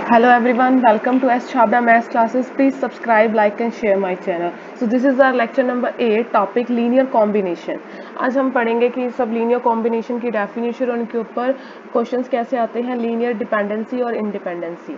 Hello everyone, welcome to S Chabra Maths classes. Please subscribe, like and share my channel. So this is our lecture number 8, topic linear combination. आज हम पढ़ेंगे कि सब linear combination की definition और उनके ऊपर questions कैसे आते हैं, linear dependency और independence.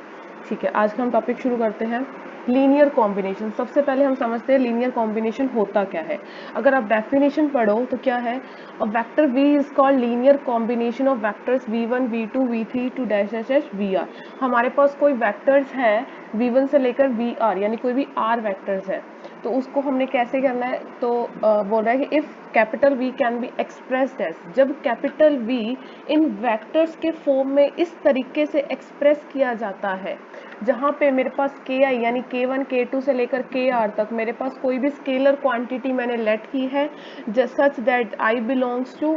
ठीक है, आज का हम टॉपिक शुरू करते हैं लीनियर कॉम्बिनेशन। सबसे पहले हम समझते हैं लीनियर कॉम्बिनेशन होता क्या है। अगर आप डेफिनेशन पढ़ो तो क्या है, a vector v is called linear combination of vectors v1 v2 v3 to dash dash dash vr। हमारे पास कोई वेक्टर्स है v1 से लेकर vr, यानी कोई भी r वेक्टर्स है, तो उसको हमने कैसे करना है, तो बोल रहा है कि if capital V can be expressed as, जब कैपिटल V इन वेक्टर्स के फॉर्म में इस तरीके से एक्सप्रेस किया जाता है जहाँ पे मेरे पास ki यानी k1 k2 से लेकर kr तक मेरे पास कोई भी स्केलर क्वांटिटी मैंने लेट की है such that I belongs to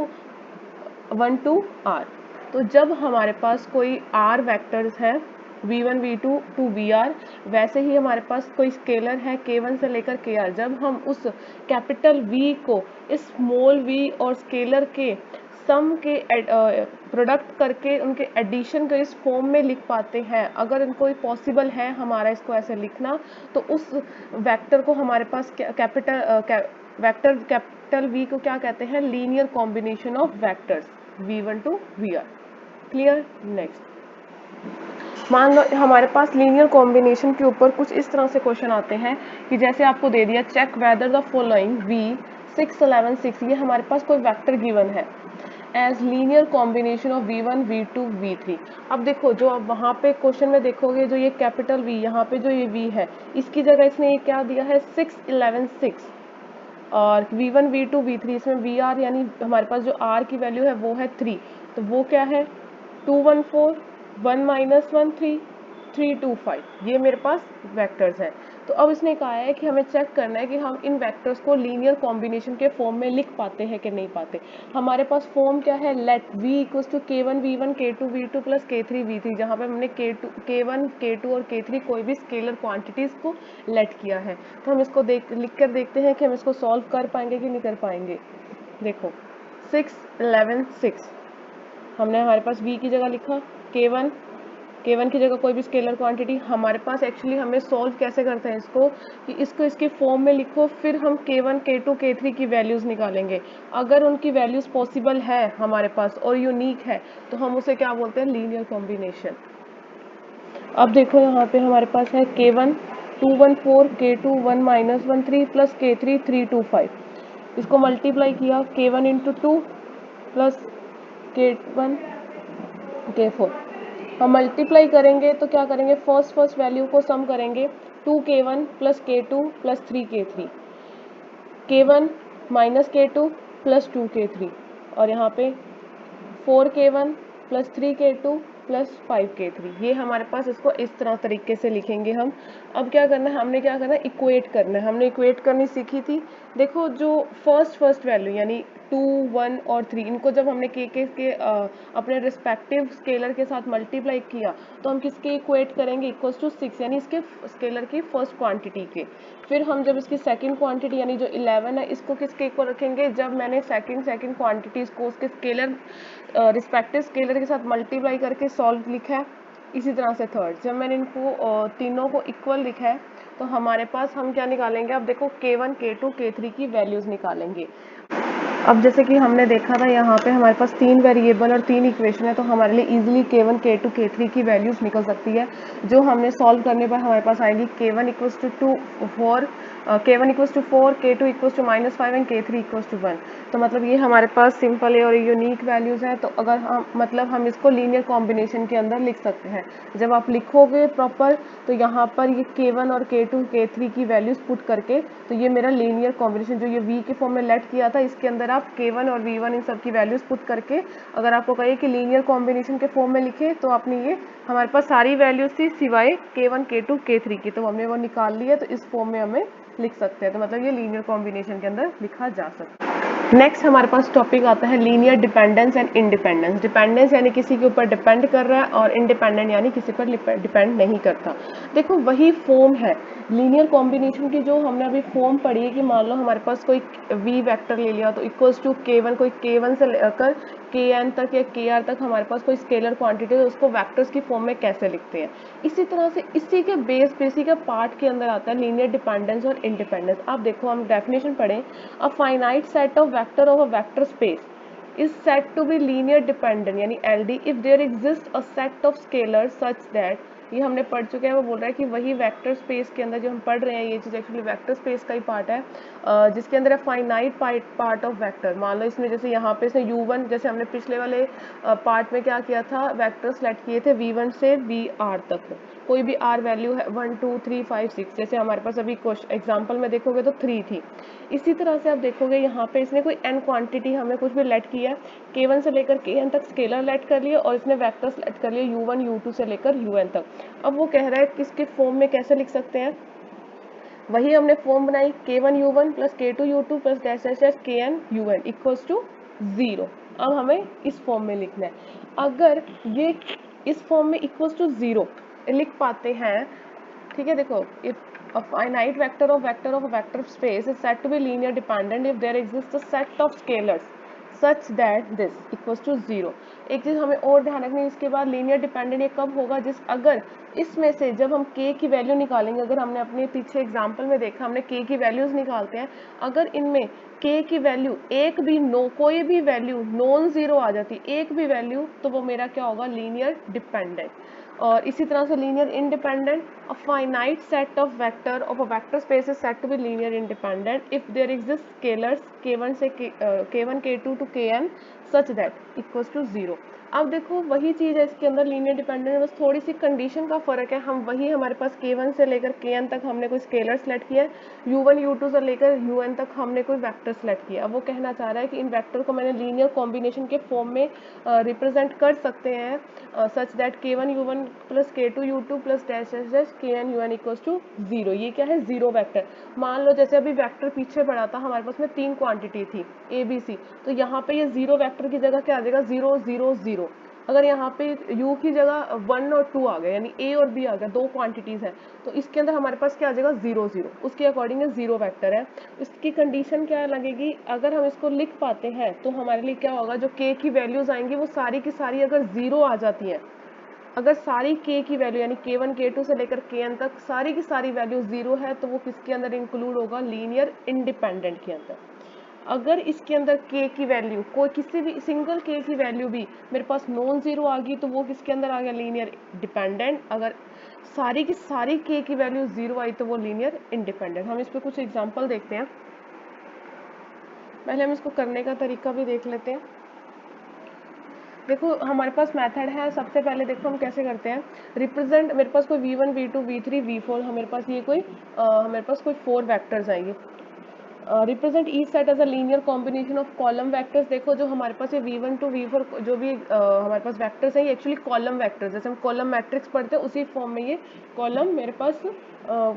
1 to r। तो जब हमारे पास कोई r वेक्टर्स है v1 v2 टू vr, वैसे ही हमारे पास कोई स्केलर है k1 से लेकर kr, जब हम उस कैपिटल V को इस स्मॉल v और स्केलर के सम के प्रोडक्ट करके उनके एडिशन को इस फॉर्म में लिख पाते हैं, अगर कोई पॉसिबल है हमारा इसको ऐसे लिखना, तो उस वेक्टर को हमारे पास कैपिटल V को क्या कहते हैं, linear combination of vectors v1 to vr। Clear. Next, मान लो हमारे पास लीनियर कॉम्बिनेशन के ऊपर कुछ इस तरह से क्वेश्चन आते हैं कि जैसे आपको दे दिया check whether the following v6 11 6, ये हमारे पास कोई वेक्टर गिवन है as linear combination of v1 v2 v3। अब देखो जो आप वहाँ पे क्वेश्चन में देखोगे, जो ये कैपिटल V, यहाँ पे जो ये v है, इसकी जगह इसने ये क्या दिया है 6 11 6, और v1 v2 v3 इसमें vr यानी हमारे पास जो r की वैल्यू है वो है 3, तो वो क्या है 2 1 4 1 माइनस 1 3 3 2 5, ये मेरे पास वेक्टर्स हैं। तो अब इसने कहा है कि हमें चेक करना है कि हम इन वेक्टर्स को लीनियर कॉम्बिनेशन के फॉर्म में लिख पाते हैं कि नहीं पाते। हमारे पास फॉर्म क्या है, let v equals to k1 v1 k2 v2 plus k3 v3, जहाँ पे हमने k1 k2 और k3 कोई भी स्केलर क्वांटिटीज को लेट किया है। तो हम इसको लिख कर देखते हैं कि हम इसको सॉल्व कर पाएंगे कि नहीं कर पाएंगे। देखो 6 11 6, हमने हमारे पास v की जगह लिखा k1 की जगह कोई भी स्केलर क्वांटिटी। हमारे पास एक्चुअली हमें सॉल्व कैसे करते हैं इसको, कि इसको इसके फॉर्म में लिखो, फिर हम k1 k2 k3 की वैल्यूज़ निकालेंगे। अगर उनकी वैल्यूज़ पॉसिबल है हमारे पास और यूनिक है, तो हम उसे क्या बोलते हैं, लीनियर कॉम्बिनेशन। अब देखो यहाँ पे हमारे पास है k1 2 1 4 k2 1 minus 1 3 plus k3 3 2 5, इसको मल्टीप्लाई किया k1 into 2 plus k1 k4। हम मल्टीप्लाई करेंगे तो क्या करेंगे, फर्स्ट वैल्यू को सम करेंगे, 2k1 plus k2 plus 3k3, k1 minus k2 plus 2k3, और यहाँ पे 4k1 plus 3k2 plus 5k3, ये हमारे पास इसको इस तरह तरीके से लिखेंगे हम। अब क्या करना है, हमने क्या करना है, इक्वेट करना है। हमने इक्वेट करनी सीखी थी। देखो जो फर्स्ट वैल्यू यानी 2 1 और 3, इनको जब हमने के अपने रिस्पेक्टिव स्केलर के साथ मल्टीप्लाई किया, तो हम किसके इक्वेट करेंगे, इक्वल्स टू 6, यानी इसके स्केलर की फर्स्ट क्वांटिटी के। फिर हम जब इसकी सेकंड क्वांटिटी यानी जो 11 है, इसको किसके इक्वल रखेंगे, जब मैंने सेकंड क्वांटिटीज को उसके स्केलर रिस्पेक्टिव स्केलर के साथ मल्टीप्लाई करके सॉल्व लिखा है। इसी तरह से थर्ड, जब मैंने इनको तीनों को इक्वल लिखा है, तो हमारे पास हम क्या निकालेंगे, अब देखो k1 k2 k3 की वैल्यूज निकालेंगे। अब जैसे कि हमने देखा था यहाँ पे हमारे पास 3 वेरिएबल और 3 इक्वेशन है, तो हमारे लिए इजीली k1 k2 k3 की वैल्यूज निकल सकती है, जो हमने सॉल्व करने पर हमारे पास आएगी k1 equals to 4 k1 equals to 4 k2 equals to -5 and k3 equals to 1। तो मतलब ये हमारे पास सिंपल है और यूनिक वैल्यूज हैं। तो अगर हम मतलब हम इसको लीनियर कॉम्बिनेशन के अंदर लिख सकते हैं। जब आप लिखोगे प्रॉपर, तो यहाँ पर ये k1 और k2 k3 की वैल्यूज पुट करके, तो ये मेरा लीनियर कॉम्बिनेशन जो ये v के फॉर्म में लेट किया था, इसके अंदर आप k1 और v1 इन सब की वैल्यूज पुट करके, अगर आपको कहिए कि लीनियर कॉम्बिनेशन के फॉर्म में लिखे, तो आपने ये हमारे पास सारी वैल्यूज थी सिवाय k1 k2 k3 की, तो हमने वो निकाल लिया, तो इस फॉर्म में हमें लिख सकते हैं। तो मतलब ये लीनियर कॉम्बिनेशन के अंदर लिखा जा सकता है। नेक्स्ट हमारे पास टॉपिक आता है linear dependence and independence. Dependence यानी किसी के ऊपर डिपेंड कर रहा है, और इंडिपेंडेंट यानी किसी पर डिपेंड नहीं करता। देखो वही फॉर्म है लीनियर कॉम्बिनेशन की जो हमने अभी फॉर्म पढ़ी है, कि मान लो हमारे पास कोई v वेक्टर ले लिया, तो इक्वल्स टू k1, कोई k1 से लेकर kn तक या kr तक हमारे पास कोई स्केलर क्वांटिटी है, उसको वेक्टर्स की फॉर्म में कैसे लिखते हैं। इसी तरह से इसी के बेस पे, इसी के पार्ट के अंदर आता है लीनियर डिपेंडेंस और इंडिपेंडेंस। आप देखो, हम डेफिनेशन पढ़ें, अ finite set of vector of a vector space is said to be linear dependent यानी LD if there exists a set of scalars such that, ये हमने पढ़ चुके हैं। वो बोल रहा है कि वही वेक्टर स्पेस के अंदर जो हम पढ़ रहे हैं, ये चीज़ एक्चुअली वेक्टर स्पेस का ही पार्ट है, जिसके अंदर है फाइनाइट पार्ट ऑफ वेक्टर। मान लो इसमें जैसे यहाँ पे इसने U1, जैसे हमने पिछले वाले पार्ट में क्या किया था, वेक्टर सेलेक्ट किए थे V1 से VR तक, कोई भी R वैल्यू है 1 2 3 5 6, जैसे हमारे पास अभी एग्जाम्पल में देखोगे तो 3 थी। इसी तरह से आप देखोगे यहाँ पे इसने कोई n क्वांटिटी हमें कुछ भी लेट किया, K1 से लेकर Kn तक स्केलर लेट कर लिए, और इसने वेक्टर सेलेक्ट कर लिए U1 U2 से लेकर UN तक। अब वो कह रहा है किसके फॉर्म में कैसे लिख सकते हैं, वही हमने फॉर्म बनाई, K1 U1 plus K2 U2 plus dash dash dash Kn UN equals to 0। अब हमें इस फॉर्म में लिखना है। अगर ये इस फॉर्म में इक्वल्स टू 0 लिख पाते हैं, ठीक है, देखो, if a finite vector of a vector space is said to be linear dependent if there exists a set of scalars such that this equals to 0। एक चीज हमें और ध्यान रखनी है, इसके बाद लीनियर डिपेंडेंट ये कब होगा, जिस अगर इसमें से जब हम k की वैल्यू निकालेंगे, अगर हमने अपने पीछे एग्जांपल में देखा, हमने k की वैल्यूज निकालते हैं, अगर इनमें k की वैल्यू एक भी कोई भी वैल्यू नॉन जीरो आ जाती, एक भी वैल्यू, तो वो मेरा क्या होगा, लीनियर डिपेंडेंट। और इसी तरह से linear independent, a finite set of vector of a vector space is said to be linear independent if there exist scalars K1 से K1 K2 to Kn such that equals to 0। अब देखो वही चीज़ है इसके अंदर लीनियर डिपेंडेंट, बस थोड़ी सी condition का फर्क है। हम वही, हमारे पास K1 से लेकर Kn तक हमने कोई स्केलर सेलेक्ट किया है, U1 U2 से लेकर UN तक हमने कोई वेक्टर सेलेक्ट किया। अब वो कहना चाह रहा है कि इन वेक्टर को मैंने लीनियर कॉम्बिनेशन के फॉर्म में रिप्रेजेंट कर सकते हैं, such that K1 U1 plus K2 U2 plus dash dash dash Kn UN equals to 0। ये क्या है, जीरो वेक्टर। मान लो जैसे अभी वेक्टर पीछे पड़ा था, हमारे पास में 3 क्वांटिटी थी ABC, तो यहाँ पे ये जीरो वेक्टर की जगह क्या आ जाएगा, 0 0 0। अगर यहाँ पे U की जगह 1 और 2 आ गया, यानी A और B आ गया, 2 क्वांटिटीज है, तो इसके अंदर हमारे पास क्या आ जाएगा, 0 0, उसके अकॉर्डिंग जीरो वेक्टर है। इसकी कंडीशन क्या लगेगी, अगर हम इसको लिख पाते हैं तो हमारे लिए क्या होगा, जो K की वैल्यूज आएंगी वो सारी की सारी अगर 0 आ जाती हैं, अगर सारी K की वैल्यू यानी K1 K2 से लेकर Kn तक सारी की सारी वैल्यू 0 है, तो वो किसके अंदर इंक्लूड होगा, लीनियर इंडिपेंडेंट के अंदर। अगर इसके अंदर K की वैल्यू, कोई किसी भी सिंगल K की वैल्यू भी मेरे पास नॉन जीरो आ गई, तो वो किसके अंदर आ गया, लीनियर डिपेंडेंट। अगर सारी की सारी K की वैल्यू 0 आई, तो वो लीनियर इंडिपेंडेंट। हम इस पर कुछ एग्जाम्पल देखते हैं। पहले हम इसको करने का तरीका भी देख लेते हैं। देखो हमारे पास मेथड है, सबसे पहले देखो हम कैसे करते हैं, रिप्रेजेंट, मेरे पास कोई V1 V2 V3 V4, मेरे पास ये कोई मेरे पास कोई 4 वेक्टर्स आएंगे। Represent each set as a linear combination of column vectors. देखो जो हमारे पास ये V1 टू V4 जो भी हमारे पास वेक्टर्स हैं, ये एक्चुअली कॉलम वेक्टर्स, जैसे हम कॉलम मैट्रिक्स पढ़ते हैं उसी फॉर्म में ये कॉलम मेरे पास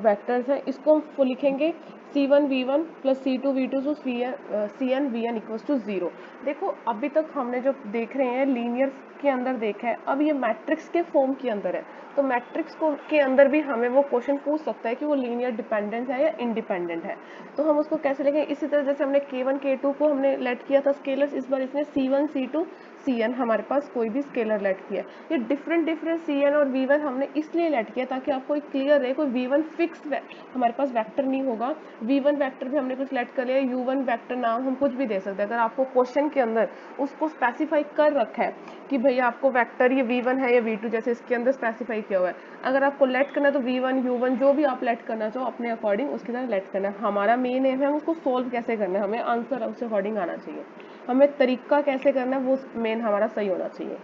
वेक्टर्स हैं। इसको हम लिखेंगे C1 V1 plus C2 V2 so Cn Vn equals to 0। देखो अभी तक हमने जो देख रहे हैं लीनियर के अंदर देखा है, अब ये मैट्रिक्स के फॉर्म के अंदर है, तो मैट्रिक्स को के अंदर भी हमें वो क्वेश्चन पूछ सकता है कि वो लीनियर डिपेंडेंट है या इंडिपेंडेंट है। तो हम उसको कैसे लिखेंगे, इसी तरह जैसे हमने K1 K2 को हमने लेट किया था स्केलर्स, इस बार इसने C1 C2 Cn हमारे पास कोई भी स्केलर लेट किया। ये डिफरेंट Cn और V1 हमने इसलिए लेट किया ताकि आपको एक क्लियर रहे, कोई V1 फिक्स हमारे पास वेक्टर नहीं होगा। V1 वेक्टर भी हमने कुछ लेट कर लिया, U1 वेक्टर नाम हम कुछ भी दे सकते हैं, अगर आपको क्वेश्चन के अंदर उसको स्पेसिफाई कर रखा है कि भैया आपको वेक्टर ये V1 है या V2, जैसे इसके अंदर स्पेसिफाई किया हुआ है, अगर आपको लेट करना है तो V1 U1 जो भी आप लेट करना चाहो अपने अकॉर्डिंग उसकी तरह लेट करना है। हमारा मेन एम है उसको सोल्व कैसे करना है, हमें आंसर उसके अकॉर्डिंग आना चाहिए, हमें तरीका कैसे करना है वो मेन हमारा सही होना चाहिए।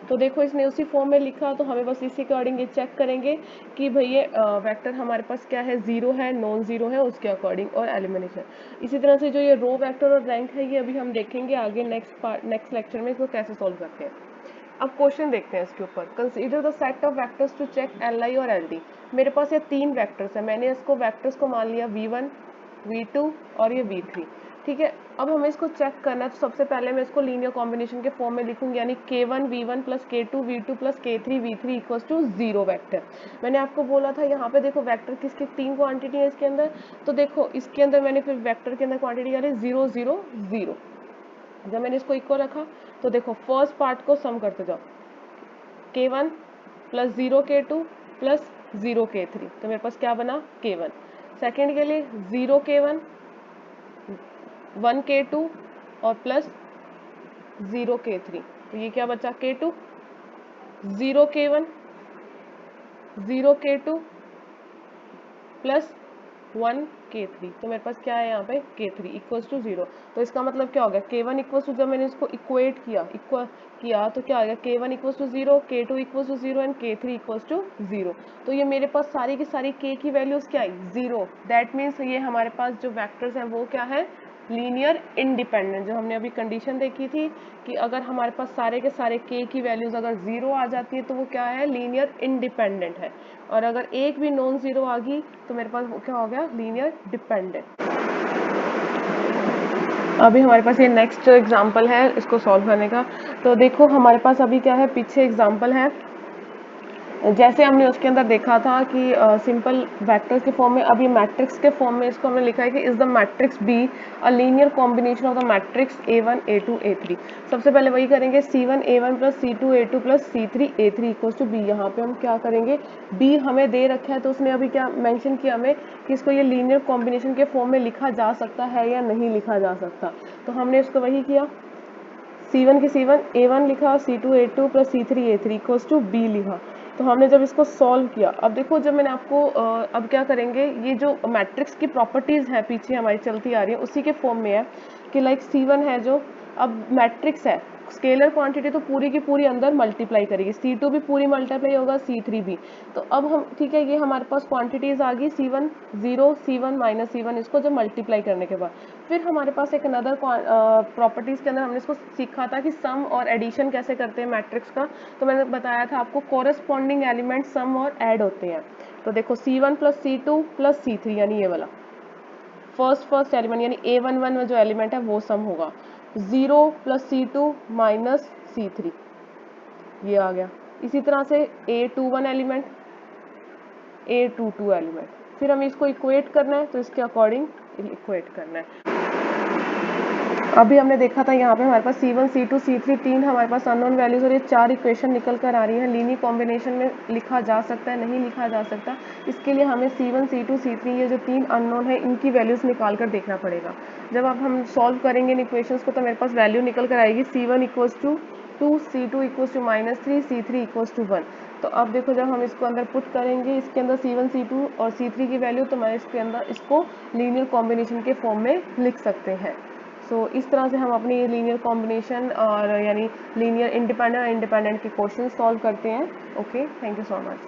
तो देखो इसने उसी फॉर्म में लिखा, तो हमें बस इसी अकॉर्डिंग ये चेक करेंगे कि भैया वेक्टर हमारे पास क्या है, 0 है, नॉन जीरो है, उसके अकॉर्डिंग और एलिमिनेशन। इसी तरह से जो ये रो वेक्टर और रैंक है, ये अभी हम देखेंगे आगे नेक्स्ट लेक्चर में इसको कैसे सोल्व करते हैं। अब क्वेश्चन देखते हैं इसके ऊपर, consider the set of vectors to check Li और Ld। मेरे पास ये 3 वेक्टर्स है, मैंने इसको वेक्टर्स को मान लिया V1 V2 और ये V3, ठीक है। अब हमें इसको चेक करना है, तो सबसे पहले मैं इसको लीनियर कॉम्बिनेशन के फॉर्म में लिखूंगी, यानी K1 V1 plus K2 V2 plus K3 V3 equals to 0 vector. मैंने आपको बोला था यहाँ पे देखो वेक्टर किसकी 3 क्वांटिटी है इसके अंदर, तो देखो इसके अंदर मैंने फिर वेक्टर के अंदर क्वांटिटी क्या ली, 0 0 0। जब मैंने इसको इक्वल रखा तो देखो फर्स्ट पार्ट को सम करते जाओ, K1 plus 0K2 plus 0K3, तो मेरे पास क्या बना K1। सेकेंड के लिए 0K1 1K2 और प्लस 0K3, तो ये क्या बचा K2, 0K1 0K2 plus 1K3, तो मेरे पास क्या है यहाँ पे K3 इक्वल्स टू 0। तो इसका मतलब क्या हो गया, K1 इक्वल्स टू, जब मैंने इसको इक्वेट किया तो क्या आ गया, K1 equals to 0, K2 equals to 0 and K3 equals to 0। तो ये मेरे पास सारी की सारी K की वैल्यूज क्या है 0। दैट मीन्स ये हमारे पास जो वैक्टर्स हैं वो क्या है लीनियर इंडिपेंडेंट। जो हमने अभी कंडीशन देखी थी कि अगर हमारे पास सारे के सारे K की वैल्यूज अगर 0 आ जाती है तो वो क्या है लीनियर इंडिपेंडेंट है, और अगर एक भी नॉन जीरो आ गई तो मेरे पास क्या हो गया लीनियर डिपेंडेंट। अभी हमारे पास ये नेक्स्ट एग्जांपल है इसको सॉल्व करने का। तो देखो हमारे पास अभी क्या है, पीछे एग्जांपल है, जैसे हमने उसके अंदर देखा था कि सिंपल वेक्टर्स के फॉर्म में, अब ये मैट्रिक्स के फॉर्म में इसको हमने लिखा है कि is the matrix B a linear combination of the matrix A1 A2 A3। सबसे पहले वही करेंगे C1 A1 plus C2 A2 plus C3 A3 equals to B। यहाँ पे हम क्या करेंगे, B हमें दे रखा है तो उसने अभी क्या मेंशन किया हमें कि इसको ये लीनियर कॉम्बिनेशन के फॉर्म में लिखा जा सकता है या नहीं लिखा जा सकता। तो हमने इसको वही किया, C1 की C1 A1 लिखा, C2 A2 plus C3 A3 equals to B लिखा। तो हमने जब इसको सॉल्व किया, अब देखो जब मैंने आपको अब क्या करेंगे, ये जो मैट्रिक्स की प्रॉपर्टीज है पीछे हमारी चलती आ रही है उसी के फॉर्म में है कि लाइक C1 है जो, अब मैट्रिक्स है स्केलर क्वांटिटी तो पूरी की पूरी अंदर मल्टीप्लाई करेगी, C2 भी पूरी मल्टीप्लाई होगा, C3 भी। तो अब हम ठीक है, ये हमारे पास क्वांटिटीज आ गई C1 0 C1 माइनस C1, इसको जब मल्टीप्लाई करने के बाद फिर हमारे पास एक अनदर प्रॉपर्टीज के अंदर हमने इसको सीखा था कि सम और एडिशन कैसे करते हैं मैट्रिक्स का। तो मैंने बताया था आपको कोरस्पॉन्डिंग एलिमेंट सम और ऐड होते हैं। तो देखो C1 plus C2 plus C3 यानी ये वाला फर्स्ट एलिमेंट यानी A11 में जो एलिमेंट है वो सम होगा, 0 प्लस C2 माइनस C3 ये आ गया। इसी तरह से A21 एलिमेंट A22 एलिमेंट, फिर हमें इसको इक्वेट करना है तो इसके अकॉर्डिंग इक्वेट करना है। अभी हमने देखा था यहाँ पे हमारे पास C1 C2 C3 तीन हमारे पास अननोन वैल्यूज और ये चार इक्वेशन निकल कर आ रही है, लीनियर कॉम्बिनेशन में लिखा जा सकता है नहीं लिखा जा सकता। इसके लिए हमें C1 C2 C3 ये जो तीन अननोन है इनकी वैल्यूज निकाल कर देखना पड़ेगा। जब अब हम सॉल्व करेंगे इन इक्वेशंस को तो मेरे पास वैल्यू निकल कर आएगी C1 equals to 2 C2 equals to -3 C3 equals to 1। तो अब देखो जब हम इसको अंदर पुट करेंगे इसके अंदर C1 C2 और C3 की वैल्यू, तो मैं इसके अंदर इसको लीनियर कॉम्बिनेशन के फॉर्म में लिख सकते हैं। सो इस तरह से हम अपनी लीनियर कॉम्बिनेशन और यानी लीनियर इंडिपेंडेंट और इंडिपेंडेंट के क्वेश्चन सॉल्व करते हैं। Okay, thank you so much.